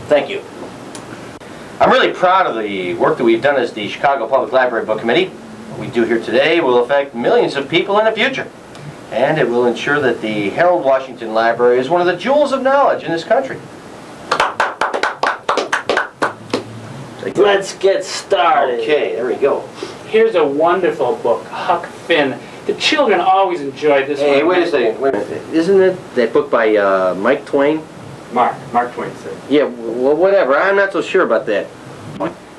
Thank you. I'm really proud of the work that we've done as the Chicago Public Library Book Committee. What we do here today will affect millions of people in the future. And it will ensure that the Harold Washington Library is one of the jewels of knowledge in this country. Let's get started. Okay, there we go. Here's a wonderful book, Huck Finn. The children always enjoyed this one. Hey, wait a second. Wait a minute. Isn't it that book by Mike Twain? Mark Twain said. Yeah, well, whatever. I'm not so sure about that.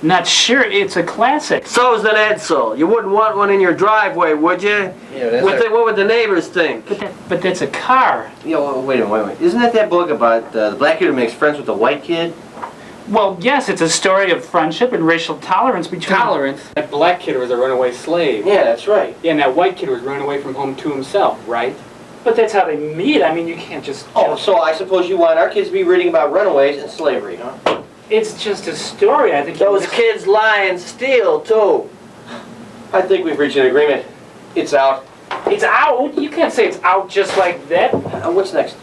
Not sure, it's a classic. So's an Edsel. You wouldn't want one in your driveway, would you? Yeah, that's What would the neighbors think? But that's a car. Yeah, well, wait a minute. Isn't that book about the black kid who makes friends with the white kid? Well, yes, it's a story of friendship and racial tolerance between... Tolerance? That black kid was a runaway slave. Yeah, that's right. Yeah, and that white kid was running away from home to himself, right? But that's how they meet. I mean, you can't just... Oh, so I suppose you want our kids to be reading about runaways and slavery, huh? It's just a story, I think. Those kids lie and steal, too. I think we've reached an agreement. It's out. It's out? You can't say it's out just like that. What's next?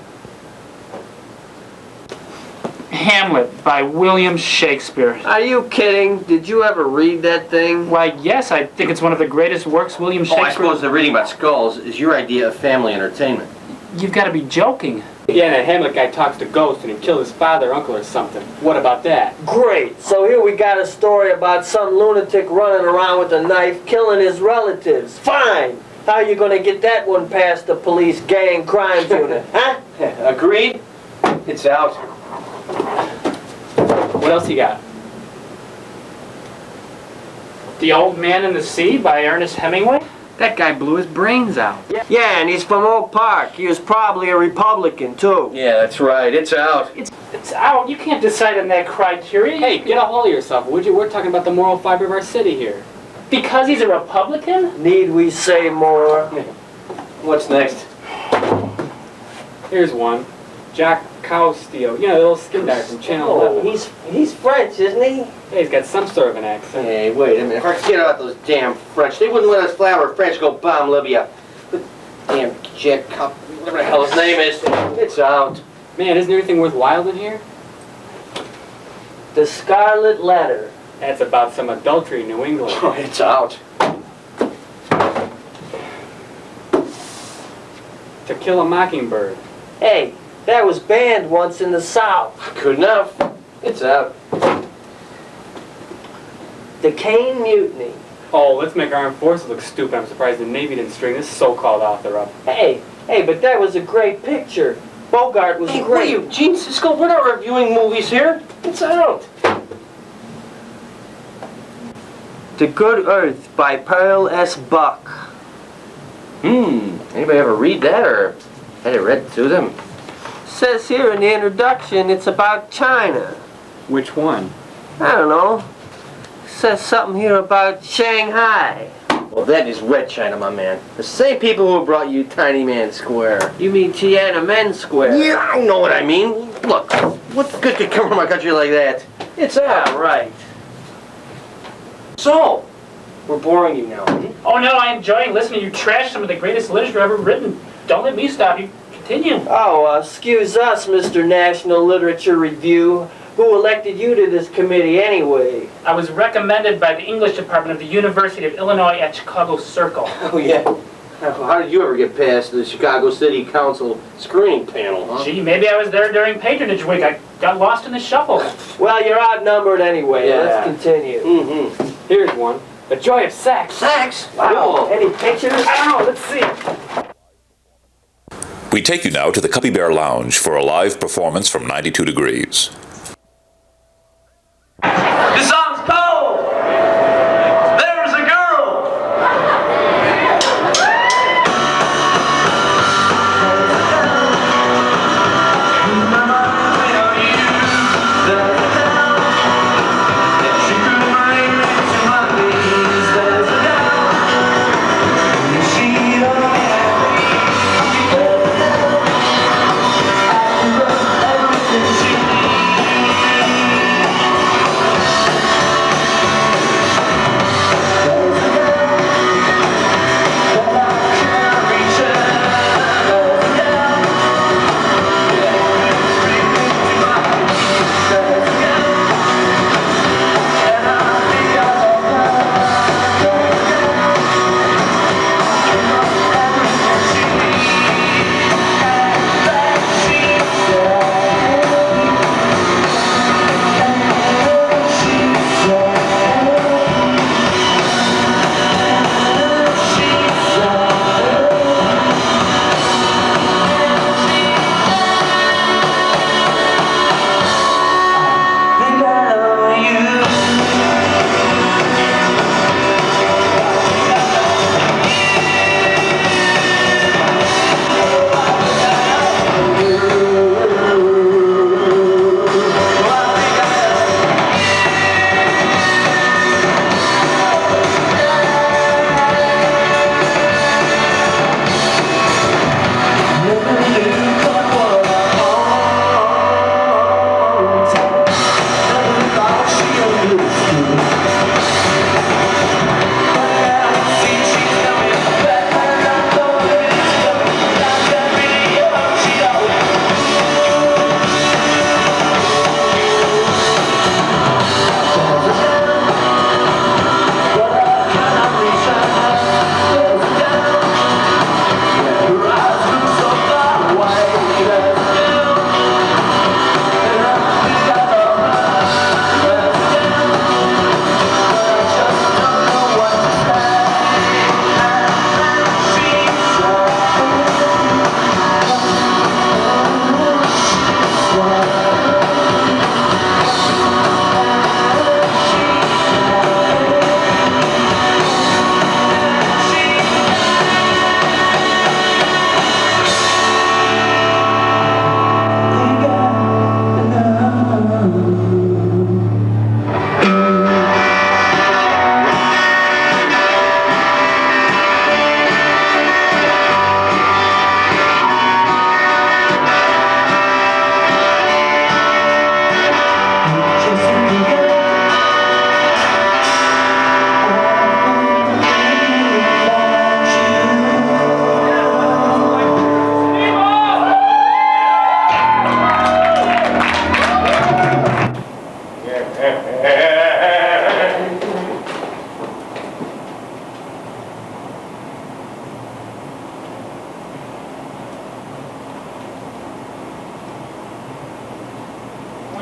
Hamlet by William Shakespeare. Are you kidding? Did you ever read that thing? Why, yes, I think it's one of the greatest works William Shakespeare... Oh, I suppose the reading about skulls is your idea of family entertainment. You've got to be joking. Yeah, and that Hamlet guy talks to ghosts and he killed his father, uncle, or something. What about that? Great. So here we got a story about some lunatic running around with a knife, killing his relatives. Fine. How are you going to get that one past the police gang crimes unit, huh? Agreed? It's out. What else you got? The Old Man in the Sea by Ernest Hemingway? That guy blew his brains out. Yeah, and he's from Oak Park. He was probably a Republican, too. Yeah, that's right. It's out. It's out. You can't decide on that criteria. Hey, get a hold of yourself, would you? We're talking about the moral fiber of our city here. Because he's a Republican? Need we say more? What's next? Here's one. Jack Cowsteel. You know, the little skin guy from Channel 11. He's French, isn't he? Yeah, he's got some sort of an accent. Hey, wait a minute. Forget about those damn French. They wouldn't let us fly over French go bomb Libya. But damn Jack Cup, whatever the hell his name is. It's out. Man, isn't everything worthwhile in here? The Scarlet Letter. That's about some adultery in New England. It's out. To Kill a Mockingbird. Hey, that was banned once in the South. Good enough. It's out. The Caine Mutiny. Oh, let's make our armed forces look stupid. I'm surprised the Navy didn't string this so-called author up. Hey, but that was a great picture. Bogart was Hey, what are great. you, Gene Siskel? We're not reviewing movies here. It's out. The Good Earth by Pearl S. Buck. Anybody ever read that or had it read to them? Says here in the introduction it's about China. Which one? I don't know. Says something here about Shanghai. Well, that is Red China, my man. The same people who brought you Tiny Man Square. You mean Tiananmen Square? Yeah, I know what I mean. Look, what good could come from a country like that? It's out. Yeah, right. So, we're boring you now. Oh no, I'm enjoying listening. You trash some of the greatest literature ever written. Don't let me stop you. Continue. Oh, excuse us, Mr. National Literature Review. Who elected you to this committee anyway? I was recommended by the English department of the University of Illinois at Chicago Circle. Oh, yeah. How did you ever get past the Chicago City Council screening panel, huh? Gee, maybe I was there during patronage week. I got lost in the shuffle. Well, you're outnumbered anyway. Yeah. Let's continue. Mm-hmm. Here's one. The Joy of Sex. Sex? Wow. Any pictures? I don't know, let's see. We take you now to the Cuppy Bear Lounge for a live performance from 92 Degrees. This song's called There's a Girl.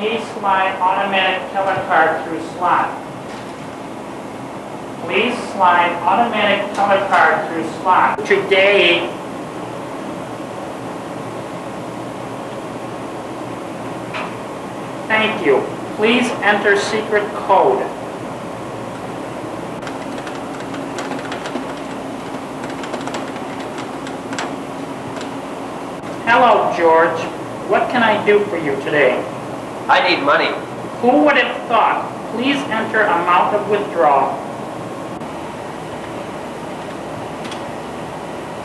Please slide automatic teller card through slot. Please slide automatic teller card through slot. Today, thank you. Please enter secret code. Hello, George. What can I do for you today? I need money. Who would have thought? Please enter amount of withdrawal.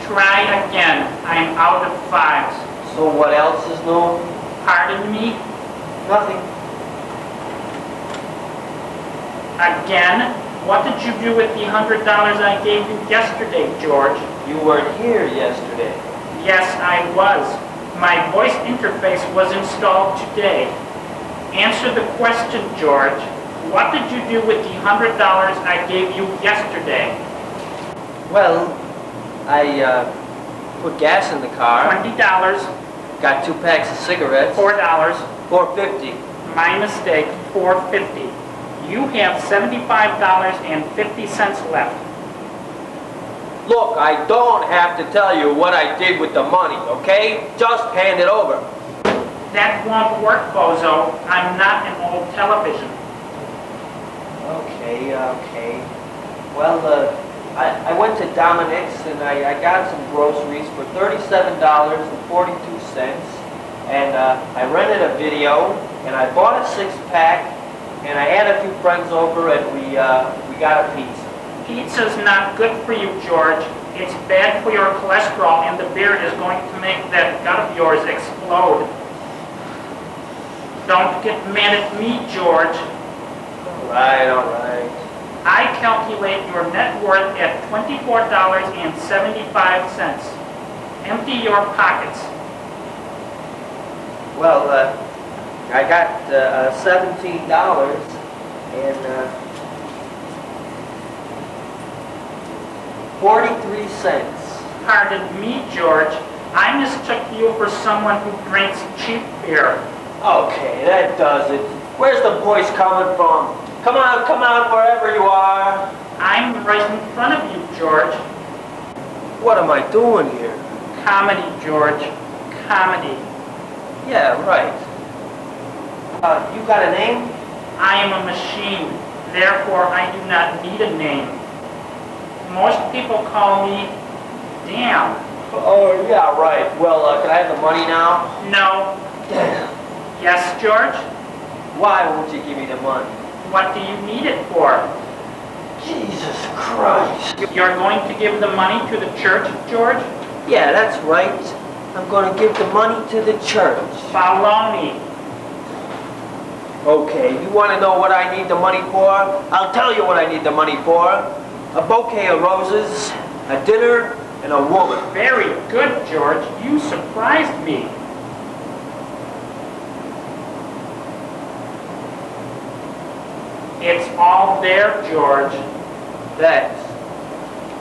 Try again. I'm out of fives. So what else is new? Pardon me? Nothing. Again? What did you do with the $100 I gave you yesterday, George? You weren't here yesterday. Yes, I was. My voice interface was installed today. Answer the question, George. What did you do with the $100 I gave you yesterday? Well, I put gas in the car. $20, Got 2 packs of cigarettes. $4, $4.50. my mistake, $4.50. You have $75.50 left. Look, I don't have to tell you what I did with the money, okay? Just hand it over. That won't work, Bozo. I'm not an old television. Okay. Well, I went to Dominic's and I got some groceries for $37.42. And I rented a video and I bought a 6-pack and I had a few friends over and we got a pizza. Pizza's not good for you, George. It's bad for your cholesterol, and the beer is going to make that gut of yours explode. Don't get mad at me, George. All right. I calculate your net worth at $24.75. Empty your pockets. Well, I got $17 and 43 cents. Pardon me, George. I mistook you for someone who drinks cheap beer. Okay, that does it. Where's the voice coming from? Come on, wherever you are. I'm right in front of you, George. What am I doing here? Comedy, George. Comedy. Yeah, right. You got a name? I am a machine. Therefore, I do not need a name. Most people call me Damn. Oh, yeah, right. Well, can I have the money now? No. Damn. Yes, George? Why won't you give me the money? What do you need it for? Jesus Christ. You're going to give the money to the church, George? Yeah, that's right. I'm going to give the money to the church. Follow me. Okay, you want to know what I need the money for? I'll tell you what I need the money for. A bouquet of roses, a dinner, and a woman. Very good, George. You surprised me. It's all there, George. Thanks.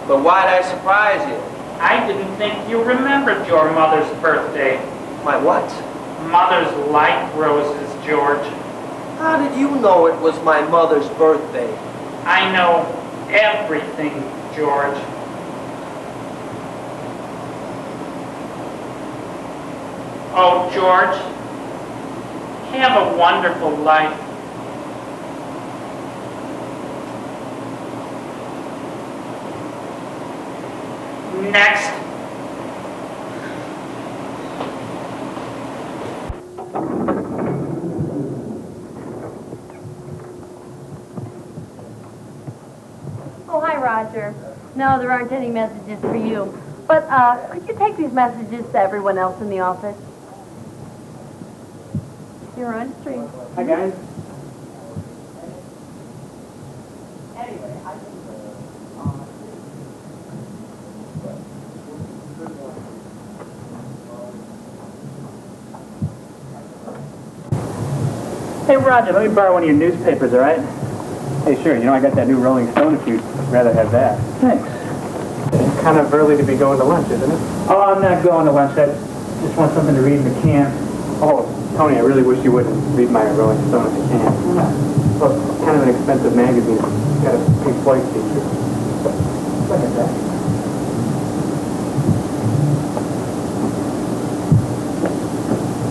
But why'd I surprise you? I didn't think you remembered your mother's birthday. My what? Mothers like roses, George. How did you know it was my mother's birthday? I know everything, George. Oh, George, have a wonderful life. Next. Oh, hi, Roger. No, there aren't any messages for you. But could you take these messages to everyone else in the office? You're on stream. Hi, guys. Hey, Roger, let me borrow one of your newspapers, all right? Hey, sure. You know, I got that new Rolling Stone if you'd rather have that. Thanks. It's kind of early to be going to lunch, isn't it? Oh, I'm not going to lunch. I just want something to read in the camp. Oh, Tony, I really wish you wouldn't read my Rolling Stone if you can. Look, it's kind of an expensive magazine. It's got a Pink Floyd feature. Look at that.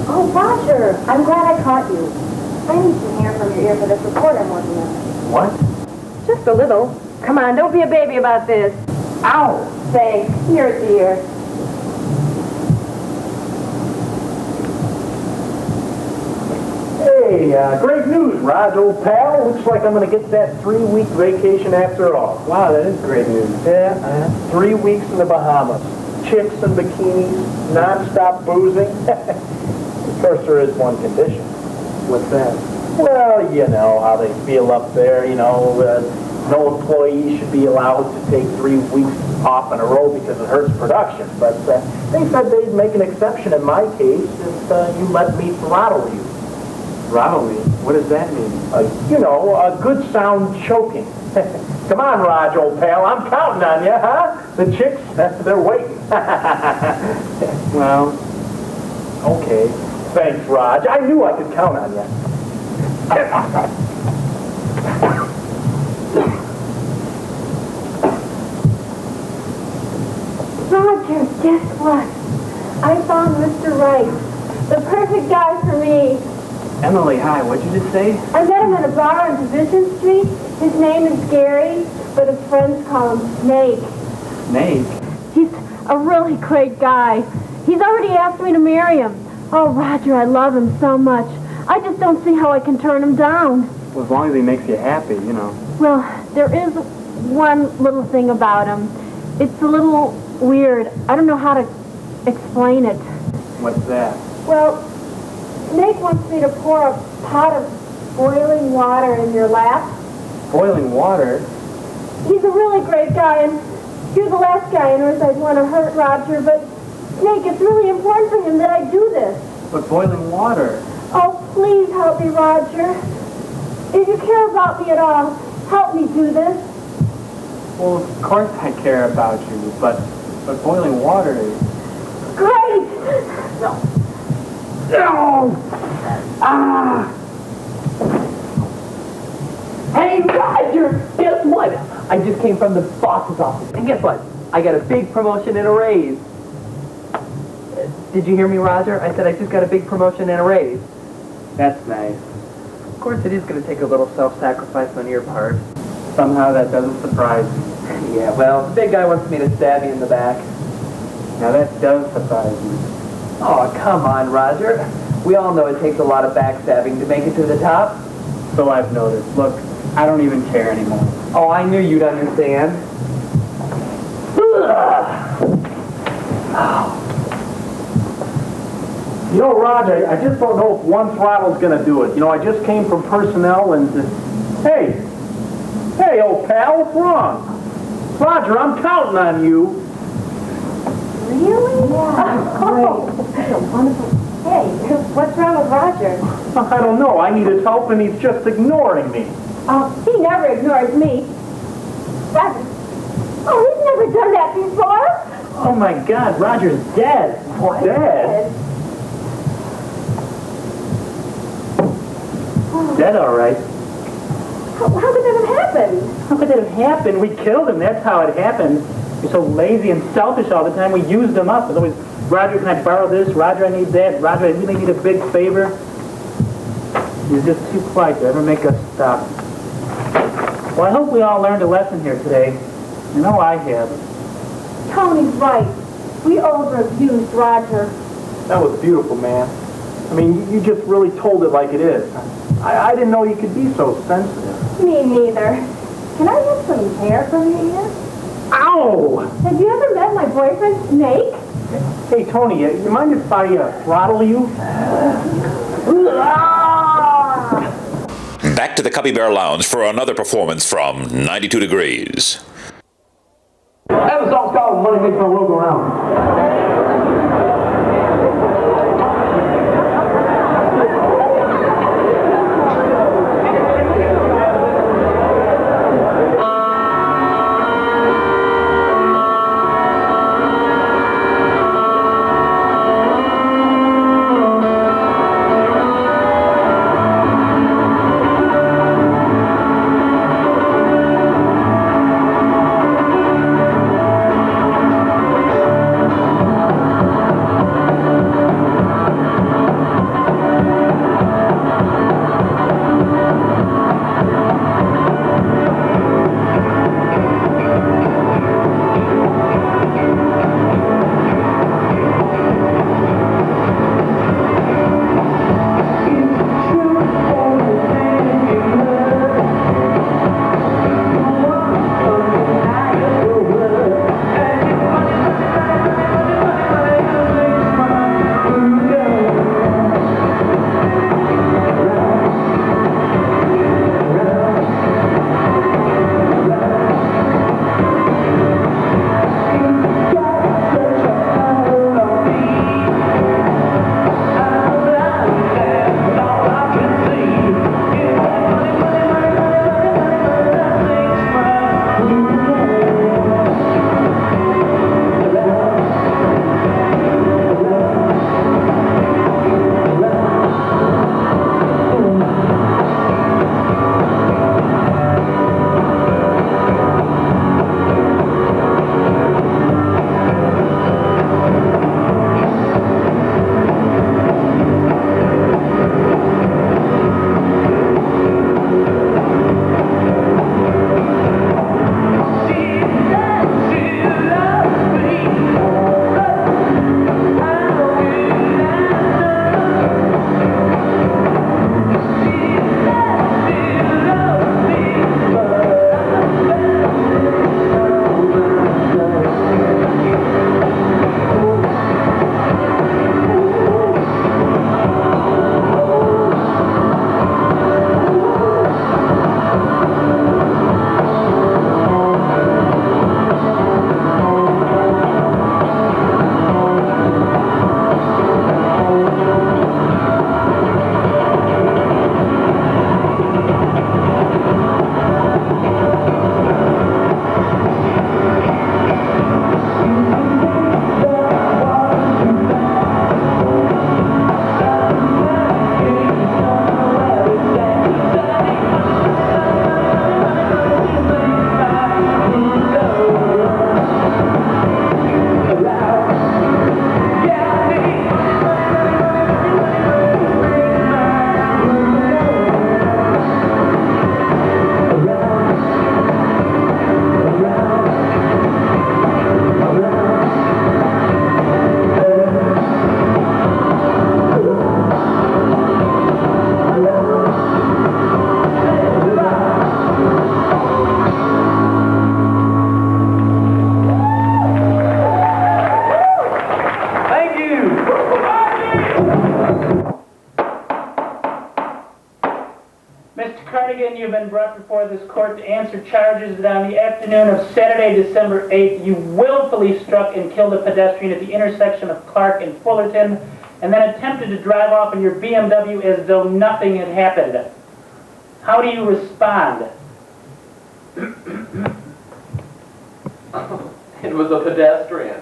Oh, Roger, I'm glad I caught you. I need some hair from your ear for this report I'm working on. What? Just a little. Come on, don't be a baby about this. Ow! Thanks. Here, dear. Hey, great news, Raj, old pal. Looks like I'm going to get that 3-week vacation after all. Wow, that is great news. Yeah, 3 weeks in the Bahamas. Chicks and bikinis, non-stop boozing. Of course, there is one condition. What's that? Well, you know how they feel up there, no employee should be allowed to take 3 weeks off in a row because it hurts production. But they said they'd make an exception in my case if you let me throttle you. Throttle me? What does that mean? A good sound choking. Come on, Raj, old pal, I'm counting on you, huh? The chicks, they're waiting. Well, okay. Thanks, Raj. I knew I could count on you. Roger, guess what? I found Mr. Right. The perfect guy for me. Emily, hi, what'd you just say? I met him at a bar on Division Street. His name is Gary, but his friends call him Snake. Snake? He's a really great guy. He's already asked me to marry him. Oh, Roger, I love him so much. I just don't see how I can turn him down. Well, as long as he makes you happy, Well, there is one little thing about him. It's a little weird. I don't know how to explain it. What's that? Well, Snake wants me to pour a pot of boiling water in your lap. Boiling water? He's a really great guy, and you're the last guy on earth I'd want to hurt, Roger, but Snake, it's really important for him that I do this. But boiling water? Oh, please help me, Roger. If you care about me at all, help me do this. Well, of course I care about you, but boiling water is... Great! No. Ah! Hey, Roger, guess what? I just came from the boss's office, and guess what? I got a big promotion and a raise. Did you hear me, Roger? I said I just got a big promotion and a raise. That's nice. Of course, it is going to take a little self-sacrifice on your part. Somehow that doesn't surprise me. Yeah, well, the big guy wants me to stab you in the back. Now that does surprise me. Oh, come on, Roger. We all know it takes a lot of backstabbing to make it to the top. So I've noticed. Look, I don't even care anymore. Oh, I knew you'd understand. Roger, I just don't know if one throttle's gonna do it. I just came from personnel and... Hey, old pal, what's wrong? Roger, I'm counting on you. Really? Yeah. Oh, that's a wonderful... Hey, what's wrong with Roger? I don't know. I need his help and he's just ignoring me. He never ignores me. Roger. Oh, he's never done that before. Oh my God, Roger's dead. What? Dead? Dead, all right. How could that have happened? How could that have happened? We killed him. That's how it happened. You're so lazy and selfish all the time. We used him up. It's always, Roger, can I borrow this? Roger, I need that. Roger, I really need a big favor. You're just too polite to ever make us stop. Well, I hope we all learned a lesson here today. I know I have. Tony's right. We overabused Roger. That was beautiful, man. I mean, you just really told it like it is. I didn't know you could be so sensitive. Me neither. Can I have some hair from your ear? Ow! Have you ever met my boyfriend, Snake? Hey, Tony, you mind if I throttle you? Back to the Cubby Bear Lounge for another performance from 92 Degrees. And the song's called Money Makes No World Go Round. Mr. Cardigan, you've been brought before this court to answer charges that on the afternoon of Saturday, December 8th, you willfully struck and killed a pedestrian at the intersection of Clark and Fullerton, and then attempted to drive off in your BMW as though nothing had happened. How do you respond? It was a pedestrian.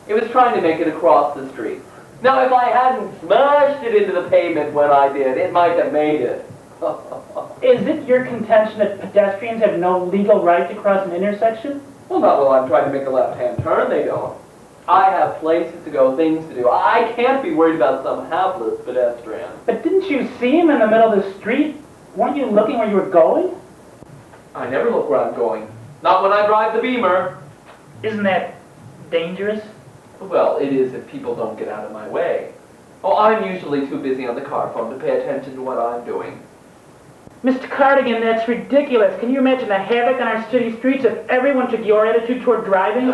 It was trying to make it across the street. Now, if I hadn't smashed it into the pavement when I did, it might have made it. Is it your contention that pedestrians have no legal right to cross an intersection? Well, not while I'm trying to make a left-hand turn, they don't. I have places to go, things to do. I can't be worried about some hapless pedestrian. But didn't you see him in the middle of the street? Weren't you looking where you were going? I never look where I'm going. Not when I drive the Beamer. Isn't that dangerous? Well, it is if people don't get out of my way. Oh, I'm usually too busy on the car phone to pay attention to what I'm doing. Mr. Cardigan, that's ridiculous. Can you imagine the havoc on our city streets if everyone took your attitude toward driving?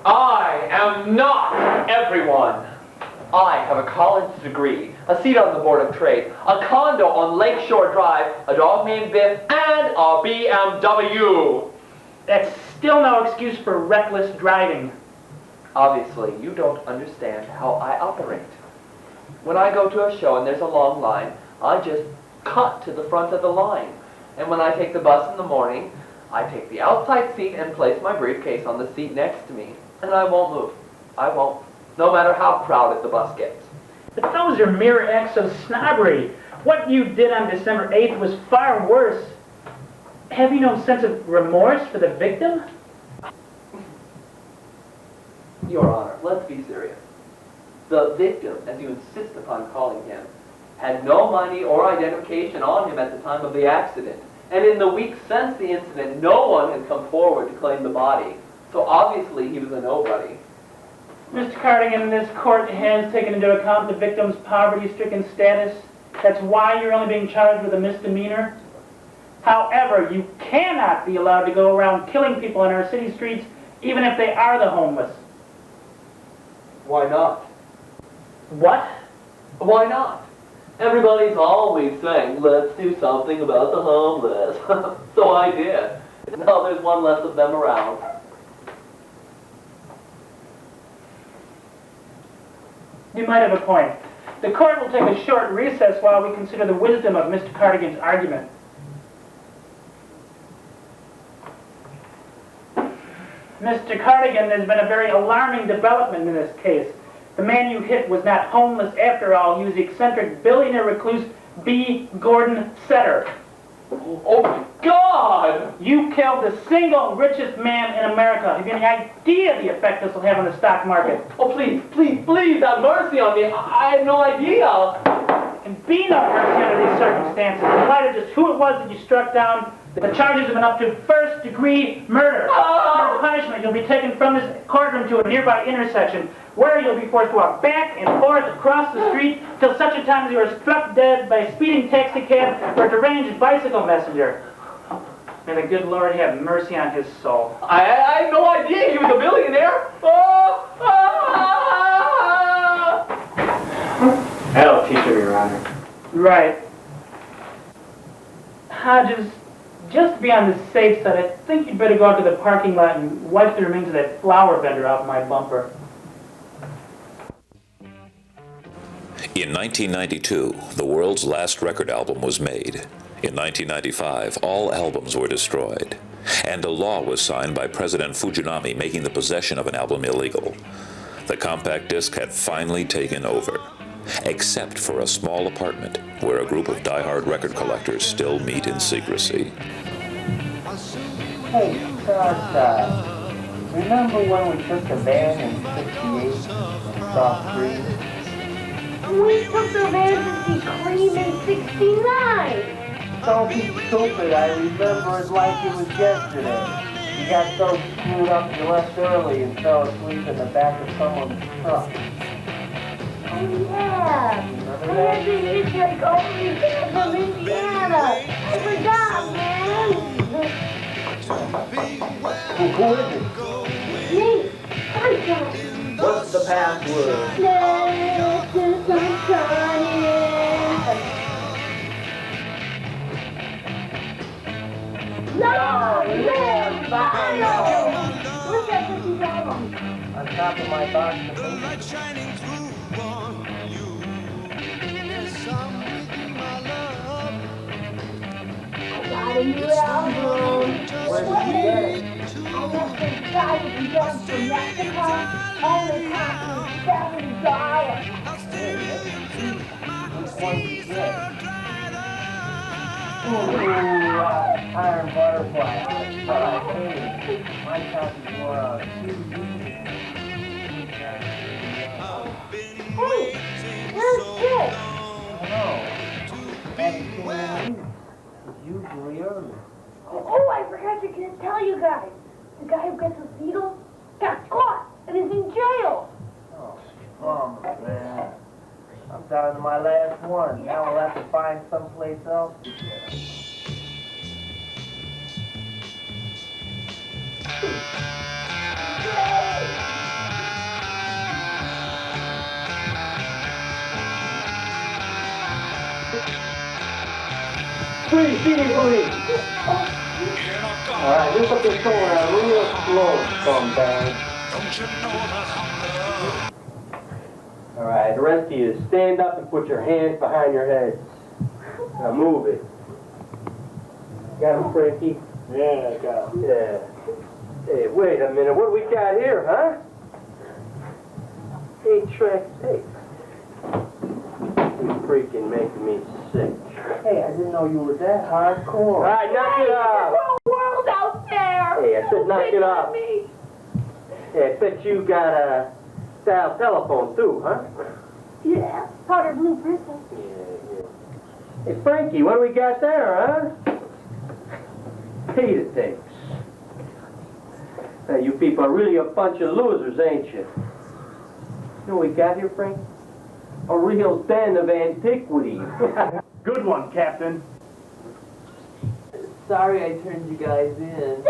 I am not everyone. I have a college degree, a seat on the Board of Trade, a condo on Lakeshore Drive, a dog named Biff, and a BMW. That's still no excuse for reckless driving. Obviously, you don't understand how I operate. When I go to a show and there's a long line, I just cut to the front of the line. And when I take the bus in the morning, I take the outside seat and place my briefcase on the seat next to me. And I won't move. I won't. No matter how crowded the bus gets. But those are mere acts of snobbery. What you did on December 8th was far worse. Have you no sense of remorse for the victim? Your Honor, let's be serious. The victim, as you insist upon calling him, had no money or identification on him at the time of the accident. And in the weeks since the incident, no one has come forward to claim the body. So obviously he was a nobody. Mr. Cardigan, this court has taken into account the victim's poverty-stricken status. That's why you're only being charged with a misdemeanor. However, you cannot be allowed to go around killing people on our city streets, even if they are the homeless. Why not? What? Why not? Everybody's always saying, let's do something about the homeless. So I did. Now there's one less of them around. You might have a point. The court will take a short recess while we consider the wisdom of Mr. Cardigan's argument. Mr. Cardigan, there's been a very alarming development in this case. The man you hit was not homeless after all. He was the eccentric billionaire recluse B. Gordon Setter. Oh my God! You killed the single richest man in America. Have you any idea the effect this will have on the stock market? Oh, please, please, please, have mercy on me. I had no idea. There can be no mercy under these circumstances. In light of just who it was that you struck down, the charges have been up to first-degree murder. For punishment, you'll be taken from this courtroom to a nearby intersection, where you'll be forced to walk back and forth across the street till such a time as you are struck dead by a speeding taxicab or a deranged bicycle messenger. May the good Lord have mercy on his soul. I had no idea he was a billionaire. That'll teach him, Your Honor. Right. Hodges, just to be on the safe side, I think you'd better go out to the parking lot and wipe the remains of that flower vendor off my bumper. In 1992, the world's last record album was made. In 1995, all albums were destroyed, and a law was signed by President Fujinami making the possession of an album illegal. The compact disc had finally taken over, except for a small apartment where a group of die-hard record collectors still meet in secrecy. Hey, Tata, remember when we took the van in '68 and saw Creed? We took the van to see Cream in '69. Don't be stupid, I remember it like it was yesterday. You got so screwed up you left early and fell asleep in the back of someone's truck. Oh yeah, I had to hitchhike all the way back from Indiana. I forgot, man. Who is it? Me, I got it. What's the password? Let the sunshine Where's that 50 album? On top of my box. I got a new album. Where did you get it? I left this guy with the guns from Mexico. Only cost me $70. Which one did you get? Ooh, Iron Butterfly. Hey, my copy's more Hey, where's Dick? I don't know. Haven't seen him in weeks. It's usually early. Oh, I forgot to tell you guys. The guy who gets the needle got caught and is in jail. Oh, bummer, man. I'm down to my last one. Now we'll have to find someplace else to get him. Free, CD police! Alright, just put this going on real slow, scumbag. Alright, the rest of you, stand up and put your hands behind your heads. Now move it. Got him, Frankie? Yeah, I got him. Yeah. Hey, wait a minute, what do we got here, huh? 8-track tape. You freaking making me sick. Hey, I didn't know you were that hardcore. Alright, knock it off! The whole world out there! Hey, I said knock it off. Me. Hey, I bet you got a style telephone too, huh? Yeah, powder blue crystal. Yeah. Hey, Frankie, what do we got there, huh? Peter tapes. Now, you people are really a bunch of losers, ain't you? You know what we got here, Frank? A real den of antiquities. Good one, Captain. Sorry I turned you guys in.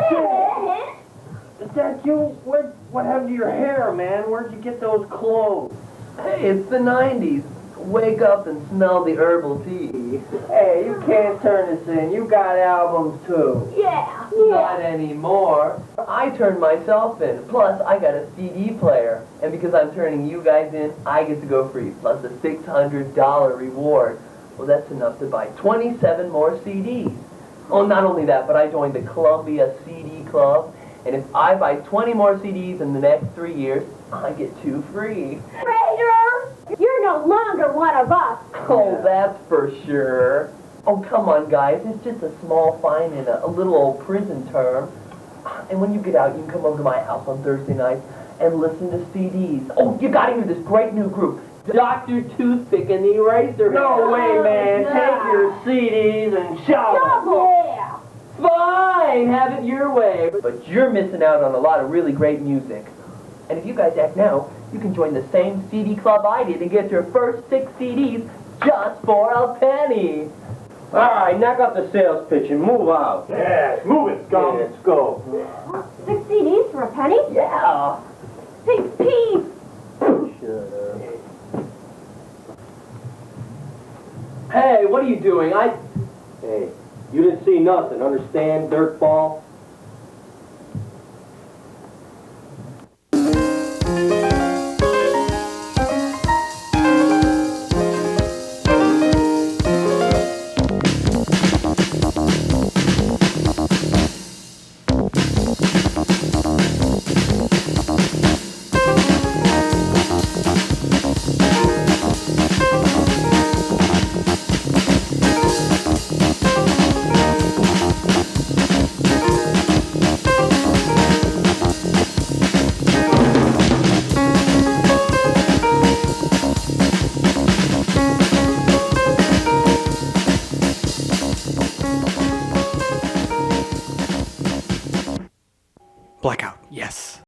Is that you? What happened to your hair, man? Where'd you get those clothes? Hey, it's the 90s. Wake up and smell the herbal tea. Hey, you can't turn this in. You got albums too. Yeah. Not anymore. I turned myself in. Plus, I got a CD player. And because I'm turning you guys in, I get to go free. Plus a $600 reward. Well, that's enough to buy 27 more CDs. Oh, not only that, but I joined the Columbia CD Club. And if I buy 20 more CDs in the next 3 years, I get 2 free. Traitor! You're no longer one of us. Oh, that's for sure. Oh, come on, guys. It's just a small fine in a little old prison term. And when you get out, you can come over to my house on Thursday nights and listen to CDs. Oh, you gotta hear this great new group, Dr. Toothpick and the Eraser. No way, man. Yeah. Take your CDs and shove them. Yeah. Fine, have it your way. But you're missing out on a lot of really great music. And if you guys act now, you can join the same CD club I did and get your first 6 CDs just for a penny. All right, knock off the sales pitch and move out. Yeah, move it, scum. Let's go. 6 CDs for a penny? Yeah. 6p. Shut up. Hey, what are you doing? Hey, you didn't see nothing, understand, dirtball? Blackout, yes.